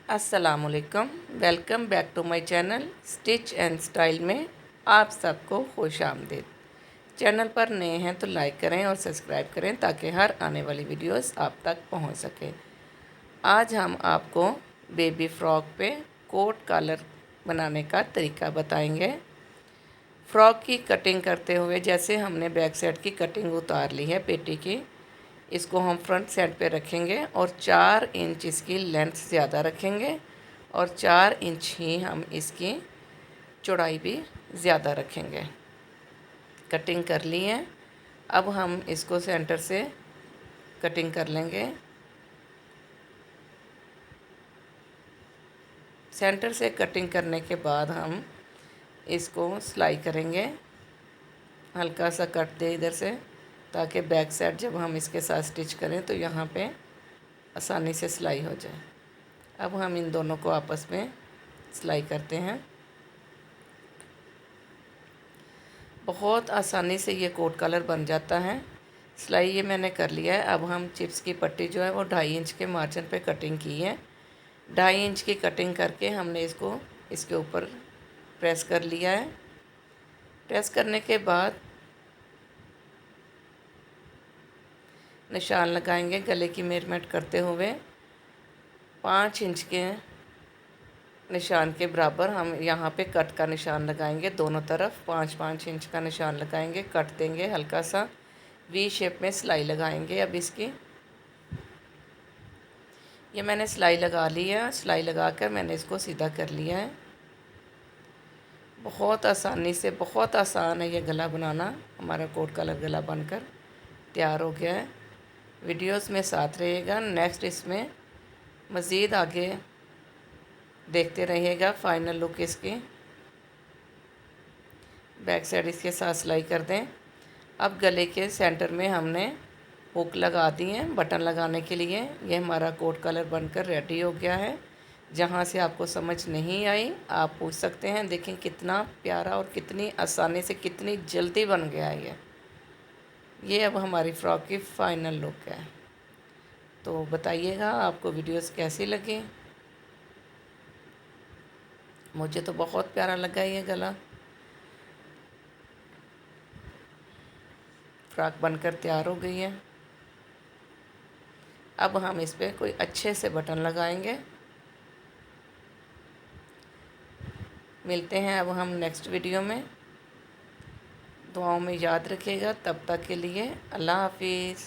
अस्सलामुअलैकुम। Welcome back to my channel Stitch and Style में आप सबको खुश आमदीद। चैनल पर नए हैं तो लाइक करें और सब्सक्राइब करें ताकि हर आने वाली वीडियोस आप तक पहुंच सके। आज हम आपको बेबी फ्रॉक पे कोट कॉलर बनाने का तरीका बताएंगे। फ्रॉक की कटिंग करते हुए जैसे हमने बैक साइड की कटिंग उतार ली है पेटी की, इसको हम फ्रंट साइड पे रखेंगे और 4 इंच इसकी लेंथ ज़्यादा रखेंगे और 4 इंच ही हम इसकी चौड़ाई भी ज़्यादा रखेंगे। कटिंग कर ली है। अब हम इसको सेंटर से कटिंग कर लेंगे। सेंटर से कटिंग करने के बाद हम इसको सिलाई करेंगे। हल्का सा कट दे इधर से ताकि बैक साइड जब हम इसके साथ स्टिच करें तो यहाँ पे आसानी से सिलाई हो जाए। अब हम इन दोनों को आपस में सिलाई करते हैं। बहुत आसानी से ये कोट कॉलर बन जाता है। सिलाई ये मैंने कर लिया है। अब हम चिप्स की पट्टी जो है वो 2.5 इंच के मार्जिन पे कटिंग की है। 2.5 इंच की कटिंग करके हमने इसको इसके ऊपर प्रेस कर लिया है। प्रेस करने के बाद निशान लगाएंगे गले की मेजरमेंट करते हुए 5 इंच के निशान के बराबर हम यहाँ पे कट का निशान लगाएंगे। दोनों तरफ 5-5 इंच का निशान लगाएंगे, कट देंगे, हल्का सा वी शेप में सिलाई लगाएंगे। अब इसकी ये मैंने सिलाई लगा ली है। सिलाई लगाकर मैंने इसको सीधा कर लिया है। बहुत आसानी से, बहुत आसान है ये गला बनाना। हमारा कोट कॉलर गला बनकर तैयार हो गया है। वीडियोस में साथ रहिएगा। नेक्स्ट इसमें मज़ीद आगे देखते रहिएगा। फाइनल लुक इसकी बैक साइड इसके साथ सिलाई कर दें। अब गले के सेंटर में हमने हुक लगा दी है बटन लगाने के लिए। ये हमारा कोट कॉलर बनकर रेडी हो गया है। जहाँ से आपको समझ नहीं आई आप पूछ सकते हैं। देखें कितना प्यारा और कितनी आसानी से, कितनी जल्दी बन गया है ये अब हमारी फ़्रॉक की फ़ाइनल लुक है। तो बताइएगा आपको वीडियोस कैसी लगी। मुझे तो बहुत प्यारा लगा ये गला। फ्रॉक बनकर तैयार हो गई है। अब हम इस पर कोई अच्छे से बटन लगाएंगे। मिलते हैं अब हम नेक्स्ट वीडियो में। दुआओं में याद रखिएगा। तब तक के लिए अल्लाह हाफिज़।